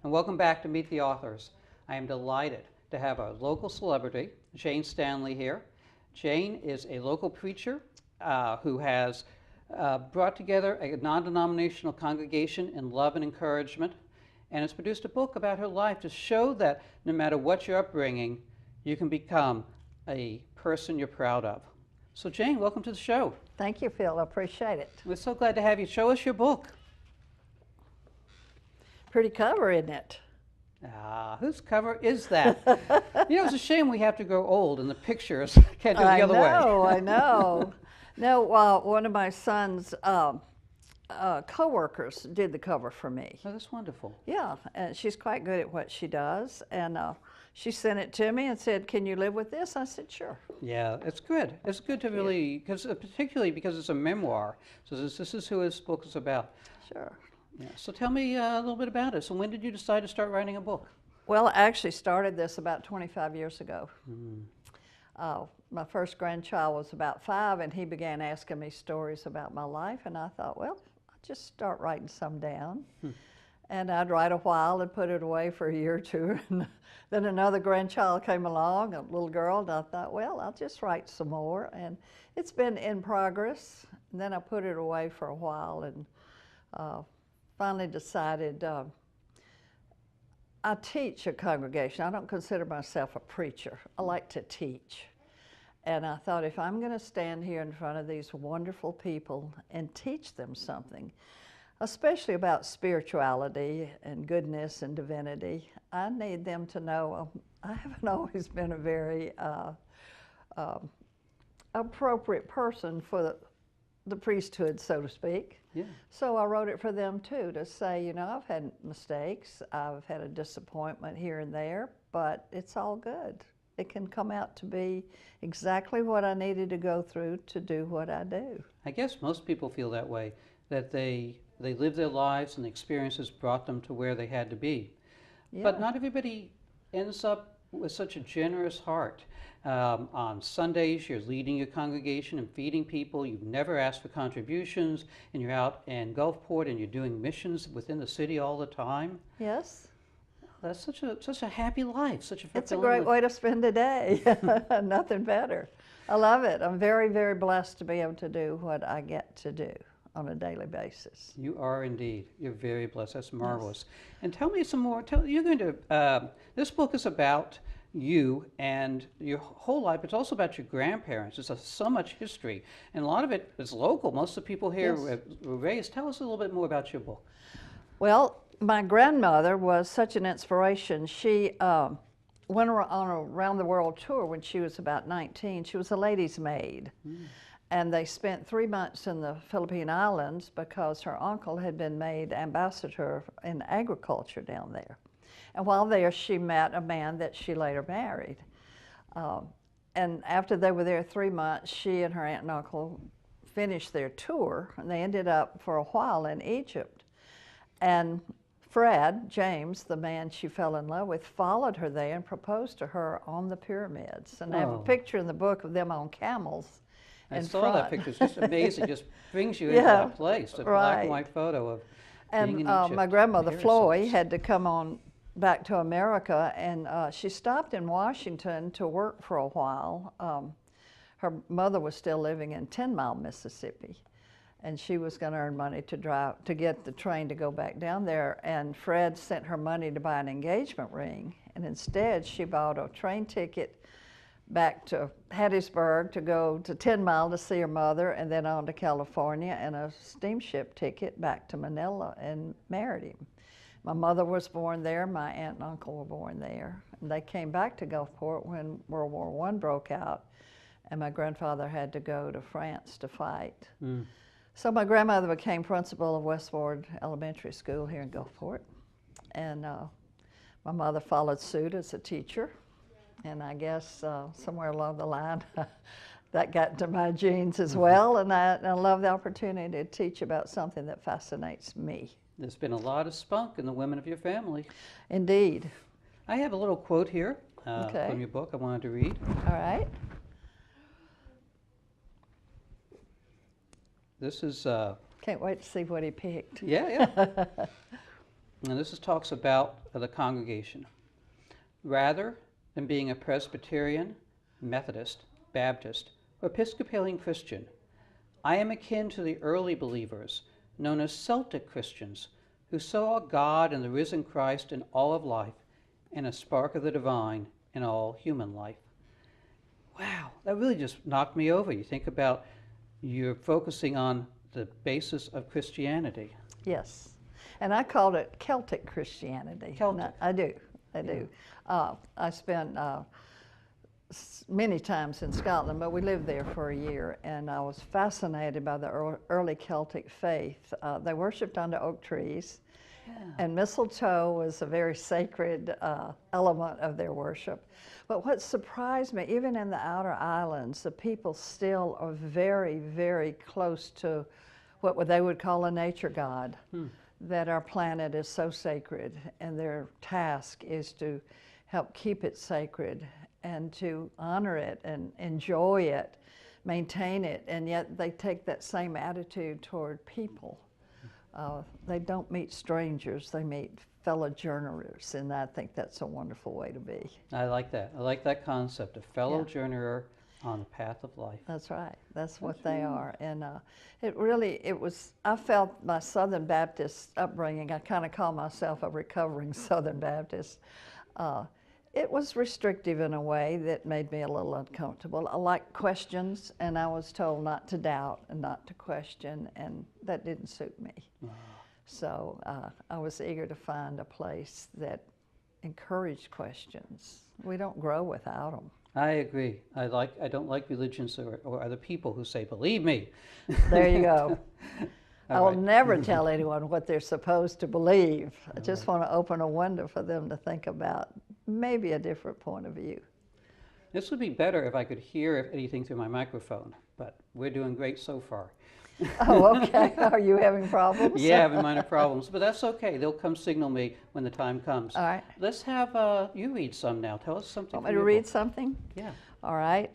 and welcome back to Meet the Authors. I am delighted to have a local celebrity, Jane Stanley, here. Jane is a local preacher who has brought together a non-denominational congregation in love and encouragement, and has produced a book about her life to show that no matter what your upbringing, you can become a person you're proud of. So Jane, welcome to the show. Thank you, Phil. I appreciate it. We're so glad to have you. Show us your book. Pretty cover, isn't it? Whose cover is that? You know, it's a shame we have to grow old and the pictures can't do the other way. I know. No, one of my son's co-workers did the cover for me. Oh, that's wonderful. Yeah, and she's quite good at what she does. And she sent it to me and said, "Can you live with this?" I said, "Sure." Yeah, it's good. It's good to really, particularly because it's a memoir. So this is who this book is about. Sure. Yeah. So tell me a little bit about it. So when did you decide to start writing a book? Well, I actually started this about 25 years ago. My first grandchild was about 5, and he began asking me stories about my life, and I thought, well, I'll just start writing some down. And I'd write a while and put it away for a year or two, and then another grandchild came along, a little girl, and I thought, well, I'll just write some more, and it's been in progress. And then I put it away for a while, and finally decided I teach a congregation. I don't consider myself a preacher. I like to teach. And I thought, if I'm going to stand here in front of these wonderful people and teach them something, especially about spirituality and goodness and divinity, I need them to know I haven't always been a very appropriate person for the priesthood, so to speak. Yeah. So I wrote it for them too, to say, you know, I've had mistakes, I've had a disappointment here and there, but it's all good. It can come out to be exactly what I needed to go through to do what I do. I guess most people feel that way, that they live their lives and the experiences brought them to where they had to be. Yeah. But not everybody ends up with such a generous heart. On Sundays, you're leading your congregation and feeding people. You've never asked for contributions, and you're out in Gulfport and you're doing missions within the city all the time. Yes. That's such a happy life, such a fulfilling It's a great way to spend a day. Nothing better. I love it. I'm very, very blessed to be able to do what I get to do on a daily basis. You are indeed. You're very blessed. That's marvelous. Yes. And tell me some more. You're going to. This book is about you and your whole life. It's also about your grandparents. There's so much history, and a lot of it is local. Most of the people here were raised. Tell us a little bit more about your book. Well, my grandmother was such an inspiration. She went on a round-the-world tour when she was about 19. She was a lady's maid. And they spent 3 months in the Philippine Islands because her uncle had been made ambassador in agriculture down there. And while there, she met a man that she later married. And after they were there 3 months, she and her aunt and uncle finished their tour, and they ended up for a while in Egypt. And Fred, James, the man she fell in love with, followed her there and proposed to her on the pyramids. And I have a picture in the book of them on camels. I saw that picture. It's just amazing. It just brings you into that place. A black and white photo of being in Egypt. My grandmother, Floy, had to come on back to America, and she stopped in Washington to work for a while. Her mother was still living in 10 Mile, Mississippi, and she was going to earn money to get the train to go back down there. And Fred sent her money to buy an engagement ring, and instead she bought a train ticket back to Hattiesburg to go to 10 Mile to see her mother, and then on to California, and a steamship ticket back to Manila, and married him. My mother was born there, my aunt and uncle were born there, and they came back to Gulfport when World War I broke out, and my grandfather had to go to France to fight. So my grandmother became principal of Westward Elementary School here in Gulfport, and my mother followed suit as a teacher. And I guess somewhere along the line, that got into my genes as well, and I love the opportunity to teach about something that fascinates me. There's been a lot of spunk in the women of your family. Indeed. I have a little quote here from your book I wanted to read. All right. This is... Can't wait to see what he picked. Yeah. And talks about the congregation. Rather than being a Presbyterian, Methodist, Baptist, or Episcopalian Christian, I am akin to the early believers, known as Celtic Christians, who saw God and the risen Christ in all of life and a spark of the divine in all human life. Wow, that really just knocked me over. You think about you're focusing on the basis of Christianity. Yes, and I called it Celtic Christianity. Celtic. I do. I spent many times in Scotland, but we lived there for a year, and I was fascinated by the early Celtic faith. They worshipped under oak trees, and mistletoe was a very sacred element of their worship. But what surprised me, even in the outer islands, the people still are very, very close to what they would call a nature god, that our planet is so sacred, and their task is to help keep it sacred and to honor it and enjoy it, maintain it, and yet they take that same attitude toward people. They don't meet strangers, they meet fellow journeyers, and I think that's a wonderful way to be. I like that. I like that concept, a fellow journeyer on the path of life. That's right. That's what they are. And I felt my Southern Baptist upbringing, I kind of call myself a recovering Southern Baptist. It was restrictive in a way that made me a little uncomfortable. I like questions, and I was told not to doubt and not to question, and that didn't suit me. Wow. So I was eager to find a place that encouraged questions. We don't grow without them. I agree. I don't like religions or other people who say, believe me. There you go. I will never tell anyone what they're supposed to believe. I just want to open a window for them to think about maybe a different point of view. This would be better if I could hear anything through my microphone, but we're doing great so far. Oh, okay. Are you having problems? Yeah, having minor problems, but that's okay. They'll come signal me when the time comes. All right. Let's have you read some now. Tell us something. Want me to read something? Yeah. All right.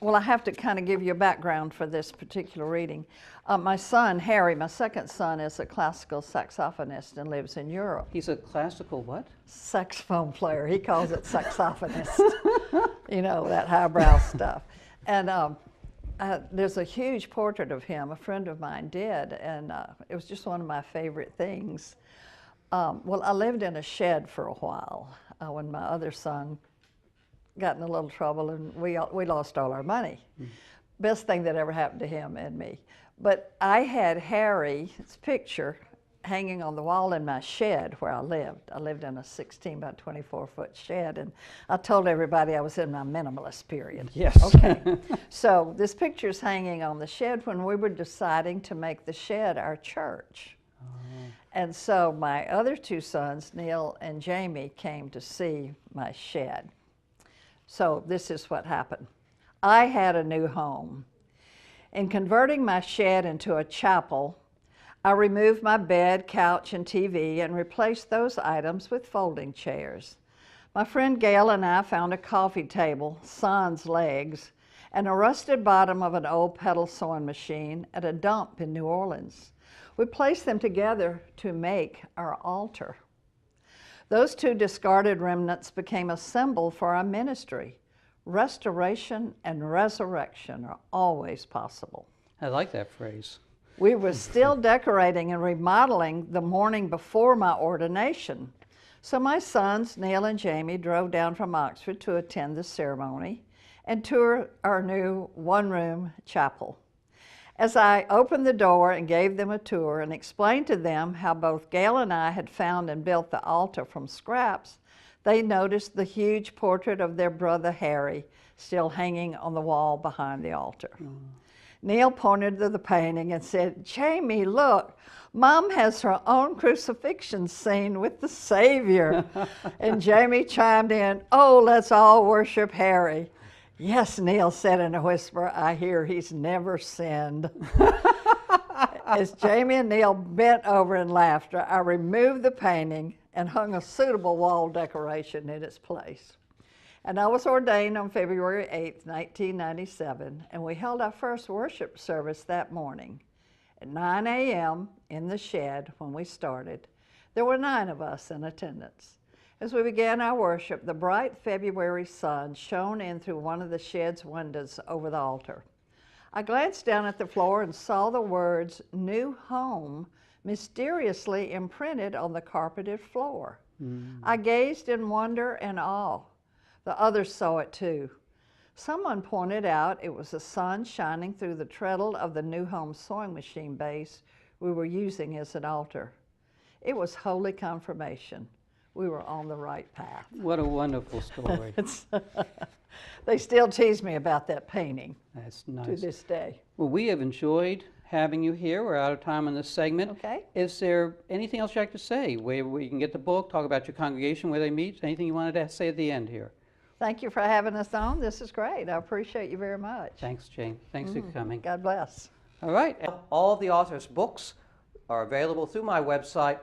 Well, I have to kind of give you a background for this particular reading. My son, Harry, my second son, is a classical saxophonist and lives in Europe. He's a classical what? Saxophone player. He calls it saxophonist. You know, that highbrow stuff. And there's a huge portrait of him, a friend of mine did, and it was just one of my favorite things. Well, I lived in a shed for a while when my other son got in a little trouble, and we lost all our money. Best thing that ever happened to him and me. But I had Harry's picture hanging on the wall in my shed where I lived. I lived in a 16 by 24 foot shed, and I told everybody I was in my minimalist period. Yes. Okay. So this picture's hanging on the shed when we were deciding to make the shed our church. And so my other two sons, Neil and Jamie, came to see my shed. So this is what happened. I had a new home. In converting my shed into a chapel, I removed my bed, couch, and TV and replaced those items with folding chairs. My friend Gail and I found a coffee table, sans legs, and a rusted bottom of an old pedal sewing machine at a dump in New Orleans. We placed them together to make our altar. Those two discarded remnants became a symbol for our ministry. Restoration and resurrection are always possible. I like that phrase. We were still decorating and remodeling the morning before my ordination. So my sons, Neil and Jamie, drove down from Oxford to attend the ceremony and tour our new one-room chapel. As I opened the door and gave them a tour and explained to them how both Gail and I had found and built the altar from scraps, they noticed the huge portrait of their brother Harry still hanging on the wall behind the altar. Neil pointed to the painting and said, "Jamie, look, Mom has her own crucifixion scene with the Savior." And Jamie chimed in, "Oh, let's all worship Harry." "Yes," Neil said in a whisper, "I hear he's never sinned." As Jamie and Neil bent over in laughter, I removed the painting and hung a suitable wall decoration in its place. And I was ordained on February 8th, 1997, and we held our first worship service that morning. At 9 a.m. in the shed when we started, There were 9 of us in attendance. As we began our worship, the bright February sun shone in through one of the shed's windows over the altar. I glanced down at the floor and saw the words "New Home" mysteriously imprinted on the carpeted floor. I gazed in wonder and awe. The others saw it too. Someone pointed out it was the sun shining through the treadle of the New Home sewing machine base we were using as an altar. It was holy confirmation. We were on the right path. What a wonderful story. They still tease me about that painting. That's nice. To this day. Well, we have enjoyed having you here. We're out of time on this segment. Okay. Is there anything else you'd like to say? Where you can get the book, talk about your congregation, where they meet? Anything you wanted to say at the end here? Thank you for having us on. This is great. I appreciate you very much. Thanks, Jane. Thanks for coming. God bless. All right. All of the author's books are available through my website.